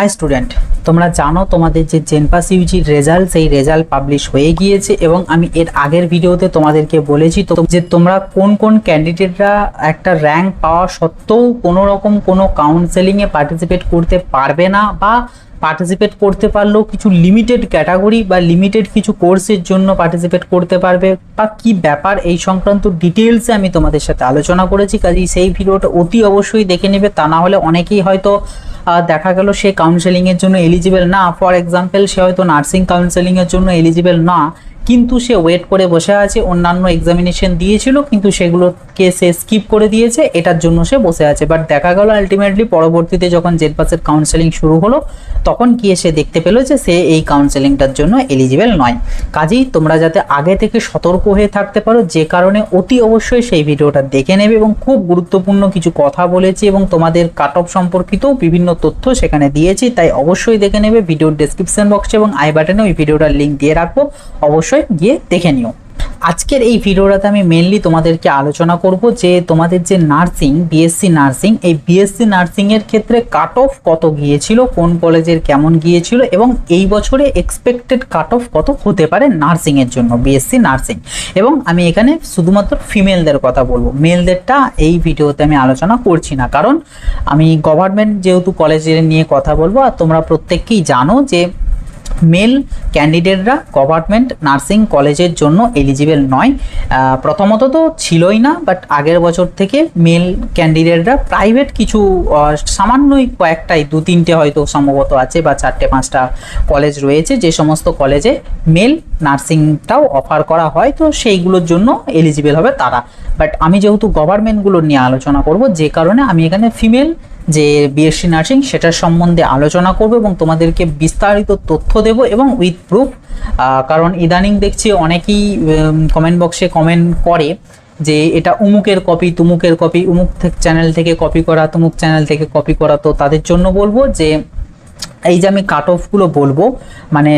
High student, তোমরা জানো তোমাদের যে জেনপাস ইউজির রেজাল্ট, সেই রেজাল্ট পাবলিশ হয়ে গিয়েছে এবং আমি এর আগের ভিডিওতে তোমাদেরকে বলেছি তো যে তোমরা কোন কোন ক্যান্ডিডেটরা একটা র্যাঙ্ক পাওয়া সত্ত্বেও কোনো রকম কোনো কাউন্সেলিংয়ে পার্টিসিপেট করতে পারবে না, বা পার্টিসিপেট করতে পারলেও কিছু লিমিটেড ক্যাটাগরি বা লিমিটেড কিছু কোর্সের জন্য পার্টিসিপেট করতে পারবে, বা কি ব্যাপার এই সংক্রান্ত ডিটেলসে আমি তোমাদের সাথে আলোচনা করেছি। কাজেই সেই ভিডিওটা অতি অবশ্যই দেখে নেবে, তা না হলে অনেকেই হয়তো দেখা গেল সে কাউন্সেলিংয়ের জন্য এলিজিবল না। ফর এক্সাম্পল, সে হয়তো নার্সিং কাউন্সেলিংয়ের জন্য এলিজিবল না, কিন্তু সে ওয়েট করে বসে আছে, অন্যান্য এক্সামিনেশন দিয়েছিল কিন্তু সেগুলোকে সে স্কিপ করে দিয়েছে, এটার জন্য সে বসে আছে। বাট দেখা গেল আলটিমেটলি পরবর্তীতে যখন জেনপাসের কাউন্সেলিং শুরু হলো তখন গিয়ে সে দেখতে পেলো যে সে এই কাউন্সেলিংটার জন্য এলিজিবল নয়। কাজেই তোমরা যাতে আগে থেকে সতর্ক হয়ে থাকতে পারো, যে কারণে অতি অবশ্যই সেই ভিডিওটা দেখে নেবে এবং খুব গুরুত্বপূর্ণ কিছু কথা বলেছি এবং তোমাদের কাট অফ সম্পর্কিতও বিভিন্ন তথ্য সেখানে দিয়েছি, তাই অবশ্যই দেখে নেবে। ভিডিওর ডেসক্রিপশন বক্সে এবং আই বাটনে ওই ভিডিওটার লিঙ্ক দিয়ে রাখবো, অবশ্যই গিয়ে দেখে নিও। আজকের এই ভিডিওটাতে আমি মেনলি তোমাদেরকে আলোচনা করব যে তোমাদের যে নার্সিং, বিএসসি নার্সিং, এই বিএসসি নার্সিং এর ক্ষেত্রে কাট অফ কত গিয়েছিল, কোন কলেজের কেমন গিয়েছিল এবং এই বছরে এক্সপেক্টেড কাট অফ কত হতে পারে নার্সিং এর জন্য, বিএসসি নার্সিং। এবং আমি এখানে শুধুমাত্র ফিমেলদের কথা বলবো, মেলদেরটা এই ভিডিওতে আমি আলোচনা করছি না, কারণ আমি গভর্নমেন্ট যেহেতু কলেজের নিয়ে কথা বলবো, আর তোমরা প্রত্যেককেই জানো যে মেল ক্যান্ডিডেটরা গভর্নমেন্ট নার্সিং কলেজের জন্য এলিজিবল নয়। প্রথমত তো ছিলই না, বাট আগের বছর থেকে মেল ক্যান্ডিডেটরা প্রাইভেট কিছু সামান্যই কয়েকটাই, দু তিনটে হয়তো সম্ভবত আছে বা চারটে পাঁচটা কলেজ রয়েছে যে সমস্ত কলেজে মেল নার্সিংটাও অফার করা হয়, তো সেইগুলোর জন্য এলিজিবল হবে তারা। বাট আমি যেহেতু গভর্নমেন্টগুলো নিয়ে আলোচনা করব, যে কারণে আমি এখানে ফিমেল যে বিএসসি নার্সিং সেটার সম্বন্ধে আলোচনা করব এবং তোমাদেরকে বিস্তারিত তথ্য দেব এবং উইথ প্রুফ। কারণ ইদানিং দেখছি অনেকেই কমেন্ট বক্সে কমেন্ট করে যে এটা উমুকের কপি, তুমুকের কপি, উমুক চ্যানেল থেকে কপি করা, তুমুক চ্যানেল থেকে কপি করা। তো তাদের জন্য বলবো যে এই যে আমি কাট অফগুলো বলবো, মানে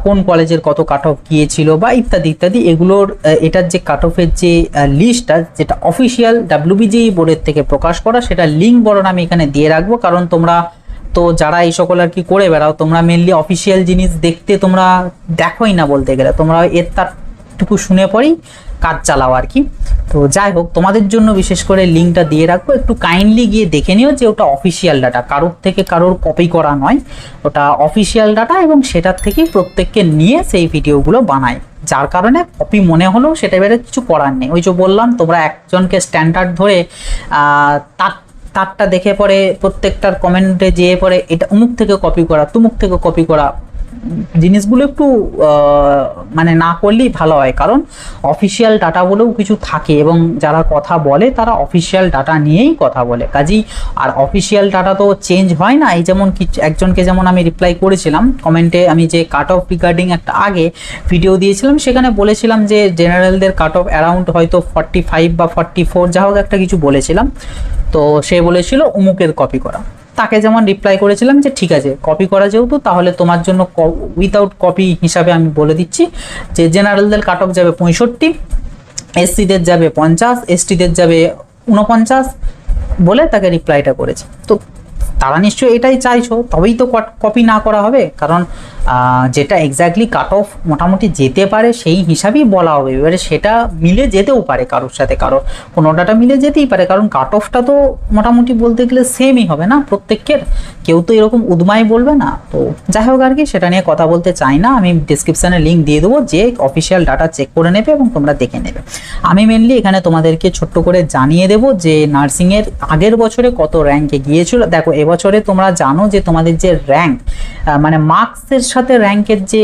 কোন কলেজের কত কাট অফ গিয়েছিল বা ইত্যাদি ইত্যাদি, এগুলোর এটার যে কাট অফের যে লিস্টটা, যেটা অফিসিয়াল ডাব্লিউবিজেই বোর্ডের থেকে প্রকাশ করা, সেটা লিঙ্ক বরং আমি এখানে দিয়ে রাখবো। কারণ তোমরা তো যারা এই সকল আর কি করে বেড়াও, তোমরা মেনলি অফিসিয়াল জিনিস দেখতে তোমরা দেখোই না বলতে গেলে, তোমরা এর তারটুকু শুনে পরেই কাজ চালাও আর কি। তো যাই হোক, তোমাদের জন্য বিশেষ করে লিঙ্কটা দিয়ে রাখবো, একটু কাইন্ডলি গিয়ে দেখে নিও যে ওটা অফিসিয়াল ডাটা, কারোর থেকে কারোর কপি করা নয়, ওটা অফিসিয়াল ডাটা এবং সেটার থেকেই প্রত্যেককে নিয়ে সেই ভিডিওগুলো বানায়। যার কারণে কপি মনে হলেও সেটা এবারে কিছু করার নেই। ওই যে বললাম, তোমরা একজনকে স্ট্যান্ডার্ড ধরে তারটা দেখে পরে প্রত্যেকটার কমেন্টে যেয়ে পরে এটা অমুক থেকে কপি করা, তুমুক থেকে কপি করা, জিনিসগুলো একটু মানে না করলেই ভালো হয়। কারণ অফিসিয়াল ডাটা বলেও কিছু থাকে এবং যারা কথা বলে তারা অফিসিয়াল ডাটা নিয়েই কথা বলে। কাজেই আর অফিসিয়াল ডাটা তো চেঞ্জ হয় না। এই যেমন একজনকে যেমন আমি রিপ্লাই করেছিলাম কমেন্টে, আমি যে কাট অফ রিগার্ডিং একটা আগে ভিডিও দিয়েছিলাম, সেখানে বলেছিলাম যে জেনারেলদের কাট অফ অ্যারাউন্ড হয়তো 45 বা 44 যা হোক একটা কিছু বলেছিলাম। তো সে বলেছিল উমুকের কপি করা। তাকে যেমন রিপ্লাই করেছিলাম যে ঠিক আছে, কপি করা যেহেতু, তাহলে তোমার জন্য উইথাউট কপি হিসাবে আমি বলে দিচ্ছি যে জেনারেলদের কাট অফ যাবে 65, এসসিদের যাবে 50, এসটিদের যাবে 49 বলে তাকে রিপ্লাইটা করেছে। তো তারা নিশ্চয়ই এটাই চাইছো, তবেই তো কপি না করা হবে, কারণ যেটা এক্স্যাক্টলি কাট অফ মোটামুটি যেতে পারে সেই হিসাবেই বলা হবে। এবারে সেটা মিলে যেতেও পারে কারোর সাথে, কোনো ডাটা মিলে যেতেই পারে, কারণ কাট অফটা তো মোটামুটি বলতে গেলে সেমই হবে না প্রত্যেকের, কেউ তো এরকম উদমাই বলবে না। তো যাই হোক আর কি, সেটা নিয়ে কথা বলতে চাই না। আমি ডিসক্রিপশানে লিঙ্ক দিয়ে দেবো, যে অফিসিয়াল ডাটা চেক করে নেবে এবং তোমরা দেখে নেবে। আমি মেনলি এখানে তোমাদেরকে ছোট্ট করে জানিয়ে দেবো যে নার্সিংয়ের আগের বছরে কত র্যাঙ্কে গিয়েছিল। দেখো, এবছরে তোমরা জানো যে তোমাদের যে র্যাঙ্ক, মানে মার্কসের সাথে র্যাঙ্কের যে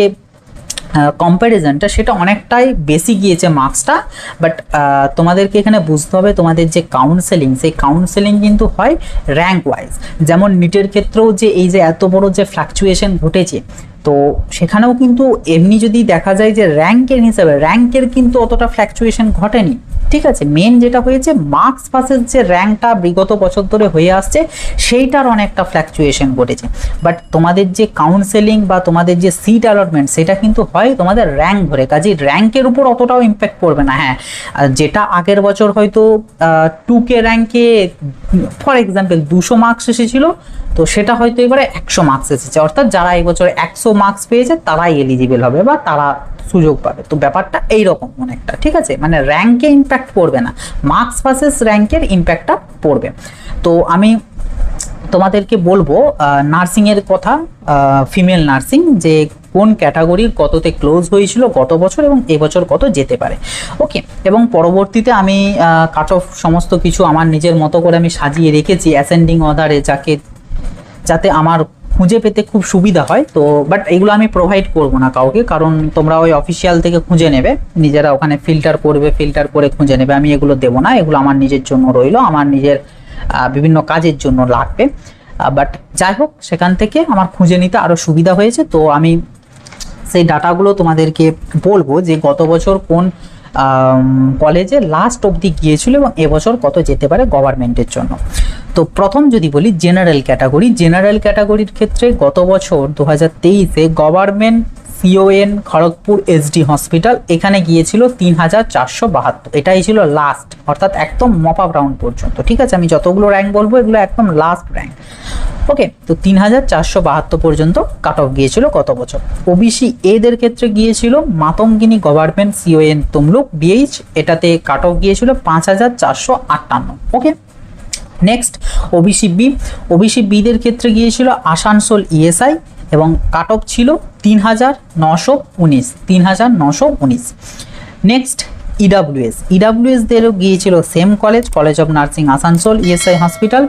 কম্প্যারিজনটা, সেটা অনেকটাই বেশি গিয়েছে মার্কসটা। বাট তোমাদেরকে এখানে বুঝতে হবে, তোমাদের যে কাউন্সেলিং, সেই কাউন্সেলিং কিন্তু হয় র্যাঙ্ক ওয়াইজ। যেমন নিটের ক্ষেত্রেও যে এই যে এত বড় যে ফ্লাকচুয়েশন ঘটেছে, তো সেখানেও কিন্তু এমনি যদি দেখা যায় যে র্যাঙ্কের হিসাবে, র্যাঙ্কের কিন্তু অতটা ফ্ল্যাকচুয়েশন ঘটেনি। ঠিক আছে, মেন যেটা হয়েছে মার্কস পাসের যে র্যাঙ্কটা বিগত বছর ধরে হয়ে আসছে, সেইটার অনেকটা ফ্ল্যাকচুয়েশন ঘটেছে। বাট তোমাদের যে কাউন্সেলিং বা তোমাদের যে সিট অ্যালটমেন্ট, সেটা কিন্তু হয় তোমাদের র্যাঙ্ক ধরে, কাজেই র্যাঙ্কের উপর অতটাও ইম্প্যাক্ট পড়বে না। হ্যাঁ, যেটা আগের বছর হয়তো 2K র্যাঙ্কে ফর এক্সাম্পল 200 মার্কস এসেছিল, তো সেটা হয়তো এবারে 100 মার্কস এসেছে, অর্থাৎ যারা এই বছর 100 মার্কস পেয়েছে তারাই এলিজিবল হবে বা তারা সুযোগ পাবে। তো ব্যাপারটা এইরকম অনেকটা, ঠিক আছে, মানে র্যাঙ্কে ইম্প্যাক্ট পড়বে না, মার্কস ভার্সেস র্যাঙ্কের ইম্প্যাক্টটা পড়বে। তো আমি তোমাদেরকে বলবো নার্সিংয়ের কথা, ফিমেল নার্সিং, যে কোন ক্যাটাগরির কততে ক্লোজ হয়েছিল গত বছর এবং এবছর কত যেতে পারে। ওকে, এবং পরবর্তীতে আমি কাট অফ সমস্ত কিছু আমার নিজের মতো করে আমি সাজিয়ে রেখেছি অ্যাসেন্ডিং অর্ডারে, যাতে আমার খুঁজে পেতে খুব সুবিধা হয়। তো বাট এগুলো আমি প্রোভাইড করব না কাউকে, কারণ তোমরা ওই অফিসিয়াল থেকে খুঁজে নেবে, নিজেরা ওখানে ফিল্টার করবে, ফিল্টার করে খুঁজে নেবে, আমি এগুলো দেবো না, এগুলো আমার নিজের জন্য রইলো, আমার নিজের বিভিন্ন কাজের জন্য লাগবে। বাট যাই হোক, সেখান থেকে আমার খুঁজে নিতে আরও সুবিধা হয়েছে। তো আমি সেই ডাটাগুলো তোমাদেরকে বলবো যে গত বছর কোন কলেজে লাস্ট অবধি গিয়েছিল এবং এবছর কত যেতে পারে গভর্নমেন্টের জন্য। তো প্রথম যদি বলি জেনারেল ক্যাটাগরির ক্ষেত্রে গত বছর 2023-এ government CON Kharagpur SD hospital এখানে গিয়েছিল 3472, এটাই ছিল লাস্ট, অর্থাৎ একদম মপ আপ রাউন্ড পর্যন্ত, ঠিক আছে। আমি যতগুলো র্যাঙ্ক বলবো এগুলো একদম লাস্ট র্যাঙ্ক। ওকে, তো 3472 পর্যন্ত কাট অফ গিয়েছিল গত বছর। ওবিসি এদের ক্ষেত্রে গিয়েছিল Matangini government CON Tamluk BH, এটাতে কাট অফ গিয়েছিল 5458। ওকে, নেক্সট ওবিসি বিদের ক্ষেত্রে গিয়েছিল আসানসোল ইএসআই এবং কাট অফ ছিল 3919। নেক্সট ইডাব্লিউএস দেরও গিয়েছিল same college of nursing Asansol ESI hospital,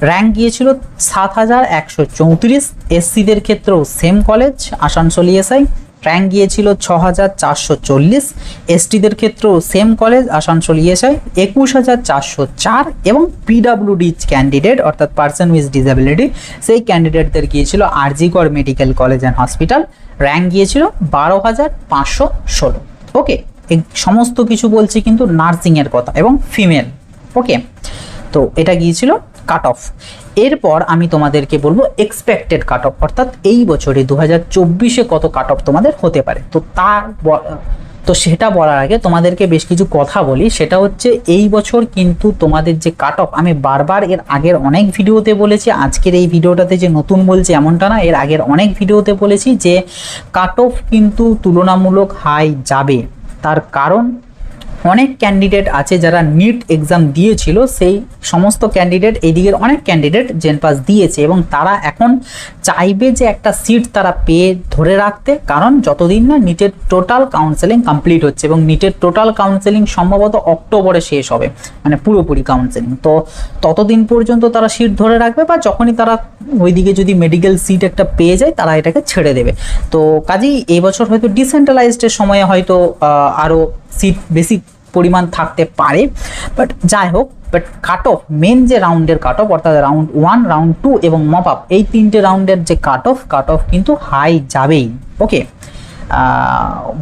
rank গিয়েছিল 7134। এসসিদের ক্ষেত্রেও same college Asansol ESI, rank গিয়েছিল 6440। এসটিদের ক্ষেত্রেও সেম কলেজ আসানসোল ইএসআই 21404। এবং পিডাব্লিউডি ক্যান্ডিডেট অর্থাৎ পার্সন উইথ ডিসেবিলিটি, সেই ক্যান্ডিডেটদের গিয়েছিল RG Kar medical college and hospital, rank গিয়েছিল 12516। ওকে, এই সমস্ত কিছু বলছি কিন্তু নার্সিংয়ের কথা এবং ফিমেল। ওকে, তো এটা গিয়েছিল কাট অফ। এরপর আমি তোমাদেরকে বলবো এক্সপেক্টেড কাট অফ, অর্থাৎ এই বছরে 2024-এ কত কাট অফ তোমাদের হতে পারে। তো সেটা বলার আগে তোমাদেরকে বেশ কিছু কথা বলি, সেটা হচ্ছে এই বছর কিন্তু তোমাদের যে কাট অফ, আমি বারবার এর আগের অনেক ভিডিওতে বলেছি, আজকের এই ভিডিওটাতে যে নতুন বলছি এমনটা না, এর আগের অনেক ভিডিওতে বলেছি যে কাট অফ কিন্তু তুলনামূলক হাই যাবে। তার কারণ অনেক ক্যান্ডিডেট আছে যারা নিট এক্সাম দিয়েছিল, সেই সমস্ত ক্যান্ডিডেট, এইদিকের অনেক ক্যান্ডিডেট জেনপাস দিয়েছে এবং তারা এখন চাইবে যে একটা সিট তারা পেয়ে ধরে রাখতে, কারণ যতদিন না নিটের টোটাল কাউন্সেলিং কমপ্লিট হচ্ছে, এবং নিটের টোটাল কাউন্সেলিং সম্ভবত অক্টোবরে শেষ হবে, মানে পুরোপুরি কাউন্সেলিং। তো ততদিন পর্যন্ত তারা সিট ধরে রাখবে, বা যখনই তারা ওইদিকে যদি মেডিকেল সিট একটা পেয়ে যায় তারা এটাকে ছেড়ে দেবে। তো কাজেই এই বছর হয়তো ডিসেন্ট্রালাইজডের সময়ে হয়তো আরও সিট বেশি পরিমাণ থাকতে পারে, বাট যাই হোক, বাট কাট অফ মেন যে রাউন্ডের কাট অফ অর্থাৎ রাউন্ড 1, রাউন্ড 2 এবং মপ আপ, এই তিনটে রাউন্ডের যে কাট অফ কিন্তু হাই যাবেই। ওকে,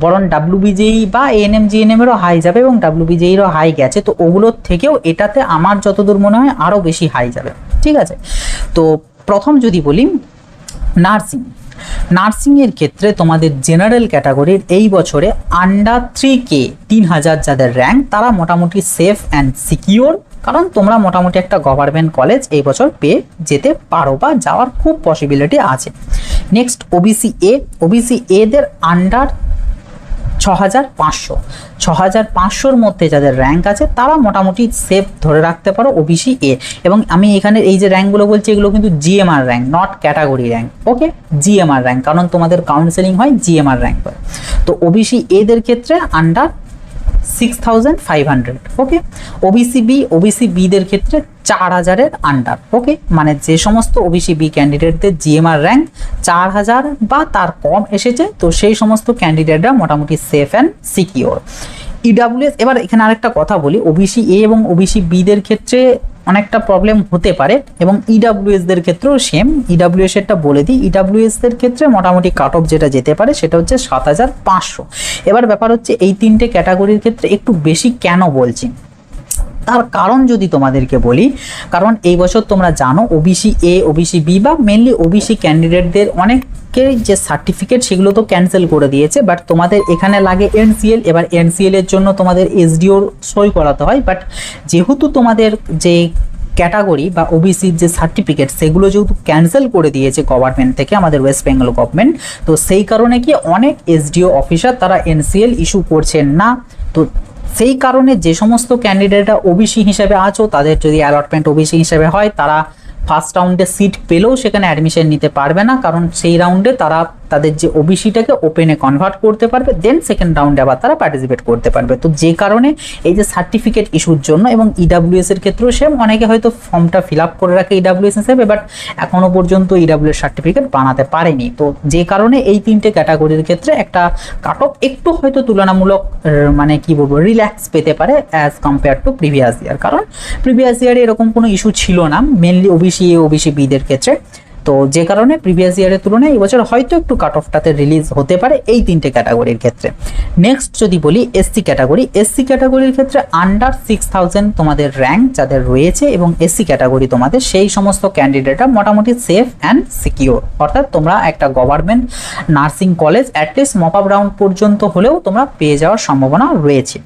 বরং ডাব্লিউবিজেই বা এএনএম জিএনএমেরও হাই যাবে এবং ডাব্লিউবিজেইরও হাই গেছে, তো ওগুলোর থেকেও এটাতে আমার যতদূর মনে হয় আরও বেশি হাই যাবে, ঠিক আছে। তো প্রথম যদি বলি নার্সিংয়ের ক্ষেত্রে তোমাদের জেনারেল ক্যাটাগরির এই বছরে আন্ডার 3K 3000 যাদের র্যাঙ্ক, তারা মোটামুটি সেফ অ্যান্ড সিকিওর, কারণ তোমরা মোটামুটি একটা গভর্নমেন্ট কলেজ এই বছর পেয়ে যেতে পারো বা যাওয়ার খুব পসিবিলিটি আছে। নেক্সট ওবিসি এদের আন্ডার 6500 মধ্যে যাদের র্যাঙ্ক আছে তারা মোটামুটি সেফ ধরে রাখতে পারো ওবিসি এ। এবং আমি এখানে এই যে র্যাঙ্কগুলো বলছি এগুলো কিন্তু GMR rank, not category rank. Okay, GMR rank, কারণ তোমাদের কাউন্সেলিং হয় জিএমআর র্যাঙ্ক হয়। তো ওবিসি এদের ক্ষেত্রে আন্ডার 6500। ওকে, ওবিসি বিদের ক্ষেত্রে 4000-এর আন্ডার। ওকে, মানে যে সমস্ত ওবিসি বি ক্যান্ডিডেটদের জিএমআর র্যাঙ্ক 4000 বা তার কম এসেছে, তো সেই সমস্ত ক্যান্ডিডেটরা মোটামুটি সেফ অ্যান্ড সিকিওর। ইডাব্লিউএস, এবার এখানে আরেকটা কথা বলি, ওবিসি এ এবং ওবিসি বিদের ক্ষেত্রে অনেকটা প্রবলেম হতে পারে এবং ইডাব্লিউএসদের ক্ষেত্রেও সেম। ইডাব্লিউএসেরটা বলে দিই, ইডাব্লিউএসদের ক্ষেত্রে মোটামুটি কাট অফ যেটা যেতে পারে সেটা হচ্ছে 7500। এবার ব্যাপার হচ্ছে এই তিনটে ক্যাটাগরির ক্ষেত্রে একটু বেশি কেন বলছি, তার কারণ যদি তোমাদেরকে বলি, কারণ এই বছর তোমরা জানো ওবিসি এ, ওবিসি বি বা মেনলি ওবিসি ক্যান্ডিডেটদের অনেকের যে সার্টিফিকেট সেগুলো তো ক্যান্সেল করে দিয়েছে, বাট তোমাদের এখানে লাগে এনসিএল। এবার এনসিএল এর জন্য তোমাদের এসডিওর সই করাতে হয়, বাট যেহেতু তোমাদের যে ক্যাটাগরি বা ওবিসির যে সার্টিফিকেট সেগুলো যেহেতু ক্যান্সেল করে দিয়েছে গভর্নমেন্ট থেকে, আমাদের ওয়েস্ট বেঙ্গল গভর্নমেন্ট, তো সেই কারণে কি অনেক এসডিও অফিসার তারা এনসিএল ইস্যু করছেন না। তো সেই কারণে যে সমস্ত ক্যান্ডিডেটরা ওবিসি হিসেবে আছো, তাদের যদি অ্যালটমেন্ট ওবিসি হিসেবে হয়, তারা ফার্স্ট রাউন্ডে সিট পেলেও সেখানে অ্যাডমিশন নিতে পারবে না, কারণ সেই রাউন্ডে তারা তাদের যে ওবিসিটাকে ওপেনে কনভার্ট করতে পারবে, দেন সেকেন্ড রাউন্ডে আবার তারা পার্টিসিপেট করতে পারবে। তো যে কারণে এই যে সার্টিফিকেট ইস্যুর জন্য, এবং ইডাব্লিউএস এর ক্ষেত্রেও সেম, অনেকে হয়তো ফর্মটা ফিল আপ করে রাখে ইডাব্লিউএস হিসেবে, বাট এখনো পর্যন্ত ইডাব্লিউএস সার্টিফিকেট বানাতে পারেনি। তো যে কারণে এই তিনটে ক্যাটাগরির ক্ষেত্রে একটা কাট অফ একটু হয়তো তুলনামূলক মানে কি বলবো রিল্যাক্স পেতে পারে as compare to previous year, কারণ প্রিভিয়াস ইয়ারে এরকম কোনো ইস্যু ছিল না, মেনলি ওবিসি এ ওবিসি বিদের ক্ষেত্রে। তো যে কারণে প্রিভিয়াস ইয়ারের তুলনায় এই বছর হয়তো একটু কাট অফটাতে রিলিজ হতে পারে এই তিনটে ক্যাটাগরির ক্ষেত্রে। নেক্সট যদি বলি এসসি ক্যাটাগরি, এসসি ক্যাটাগরির ক্ষেত্রে আন্ডার 6000 তোমাদের র্যাঙ্ক যাদের রয়েছে এবং এসসি ক্যাটাগরি তোমাদের, সেই সমস্ত ক্যান্ডিডেটরা মোটামুটি সেফ অ্যান্ড সিকিওর, অর্থাৎ তোমরা একটা government nursing college at least mock up round পর্যন্ত হলেও তোমরা পেয়ে যাওয়ার সম্ভাবনা রয়েছে।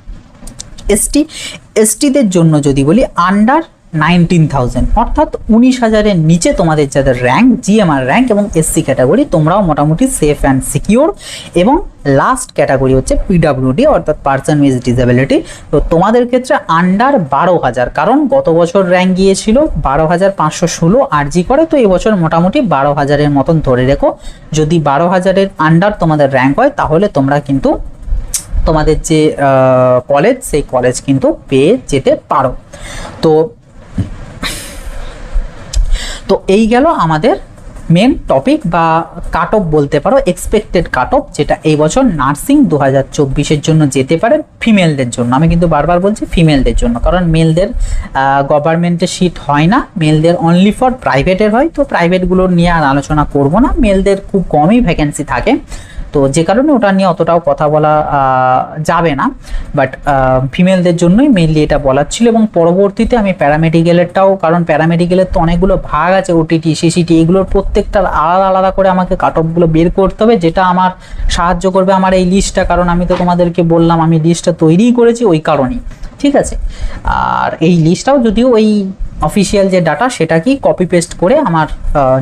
এসটিদের জন্য যদি বলি আন্ডার 19,000 অর্থাৎ 19,000-এর নিচে তোমাদের যাদের র্যাঙ্ক জিএমআর র্যাঙ্ক এবং এসসি ক্যাটাগরি, তোমরাও মোটামুটি সেফ অ্যান্ড সিকিওর। এবং লাস্ট ক্যাটাগরি হচ্ছে পিডাব্লিউডি অর্থাৎ পার্সন উইথ ডিসেবিলিটি। তো তোমাদের ক্ষেত্রে আন্ডার 12,000, কারণ গত বছর র্যাঙ্ক গিয়েছিল 12,516 আরজি করে, তো এবছর মোটামুটি 12,000-এর মতন ধরে রেখো। যদি 12,000-এর আন্ডার তোমাদের র্যাঙ্ক হয় তাহলে তোমরা কিন্তু তোমাদের যে কলেজ সেই কলেজ কিন্তু পেয়ে যেতে পারো। তো এই গেল আমাদের মেন টপিক বা কাট অফ বলতে পারো, এক্সপেক্টেড কাট অফ, যেটা এই বছর নার্সিং 2024-এর জন্য যেতে পারে ফিমেলদের জন্য। আমি কিন্তু বারবার বলছি ফিমেলদের জন্য, কারণ মেলদের গভর্নমেন্টের সিট হয় না, মেলদের অনলি ফর প্রাইভেটের হয়। তো প্রাইভেটগুলোর নিয়ে আর আলোচনা করব না, মেলদের খুব কমই ভ্যাকেন্সি থাকে, তো যে কারণে ওটা নিয়ে অতটাও কথা বলা যাবে না। বাট ফিমেলদের জন্যই মেইনলি এটা বলার ছিল। এবং পরবর্তীতে আমি প্যারামেডিক্যালেরটাও, কারণ প্যারামেডিক্যালের তো অনেকগুলো ভাগ আছে, ওটিটি সিসিটি, এগুলোর প্রত্যেকটার আলাদা আলাদা করে আমাকে কাট অফগুলো বের করতে হবে, যেটা আমার সাহায্য করবে আমার এই লিস্টটা, কারণ আমি তো তোমাদেরকে বললাম আমি লিস্টটা তৈরিই করেছি ওই কারণেই, ঠিক আছে। আর এই লিস্টটাও যদিও ওই অফিসিয়াল যে ডাটা সেটাকেই কপি পেস্ট করে আমার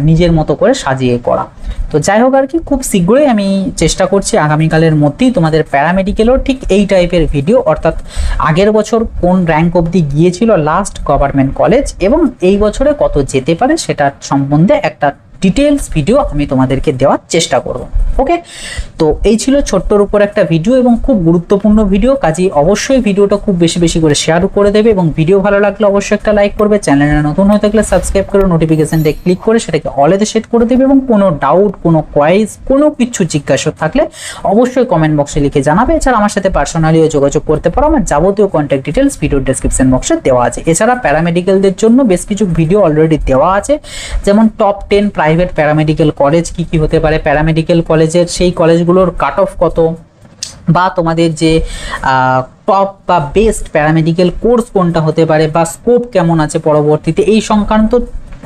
নিজের মতো করে সাজিয়ে করা। তো যাই হোক আর কি, খুব শীঘ্রই আমি চেষ্টা করছি আগামীকালের মধ্যেই তোমাদের প্যারামেডিক্যালও ঠিক এই টাইপের ভিডিও, অর্থাৎ আগের বছর কোন র্যাঙ্ক অবধি গিয়েছিল লাস্ট গভর্নমেন্ট কলেজ এবং এই বছরে কত যেতে পারে সেটার সম্বন্ধে একটা ডিটেলস ভিডিও আমি তোমাদেরকে দেওয়ার চেষ্টা করব। ওকে, তো এই ছিল ছোট্টর উপর একটা ভিডিও এবং খুব গুরুত্বপূর্ণ ভিডিও, কাজেই অবশ্যই ভিডিওটা খুব বেশি বেশি করে শেয়ার করে দেবে এবং ভিডিও ভালো লাগলে অবশ্যই একটা লাইক করবে, চ্যানেলে নতুন হয়ে থাকলে সাবস্ক্রাইব করে নোটিফিকেশনটা ক্লিক করে সেটাকে অলেতে সেট করে দেবে এবং কোনো ডাউট, কোনো কোয়াইজ, কোনো কিছু জিজ্ঞাসা থাকলে অবশ্যই কমেন্ট বক্সে লিখে জানাবে। এছাড়া আমার সাথে পার্সোনালিও যোগাযোগ করতে পারো, আমার যাবতীয় কন্ট্যাক্ট ডিটেলস ভিডিওর ডেসক্রিপশন বক্সে দেওয়া আছে। এছাড়া প্যারামেডিক্যালদের জন্য বেশ কিছু ভিডিও অলরেডি দেওয়া আছে, যেমন টপ 10 প্রাইভেট প্যারামেডিক্যাল কলেজ কি কি হতে পারে, প্যারামেডিক্যাল কলেজের সেই কলেজগুলোর কাট অফ কত, বা তোমাদের যে টপ বা বেস্ট প্যারামেডিক্যাল কোর্স কোনটা হতে পারে, বা স্কোপ কেমন আছে পরবর্তীতে, এই সংক্রান্ত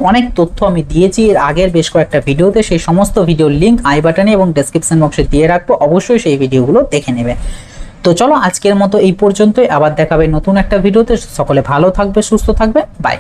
অনেক তথ্য আমি দিয়েছি এর আগের বেশ কয়েকটা ভিডিওতে। সেই সমস্ত ভিডিওর লিঙ্ক আই বাটনে এবং ডেসক্রিপশন বক্সে দিয়ে রাখবো, অবশ্যই সেই ভিডিওগুলো দেখে নেবে। তো চলো আজকের মতো এই পর্যন্তই, আবার দেখাবে নতুন একটা ভিডিওতে। সকলে ভালো থাকবে, সুস্থ থাকবে, বাই।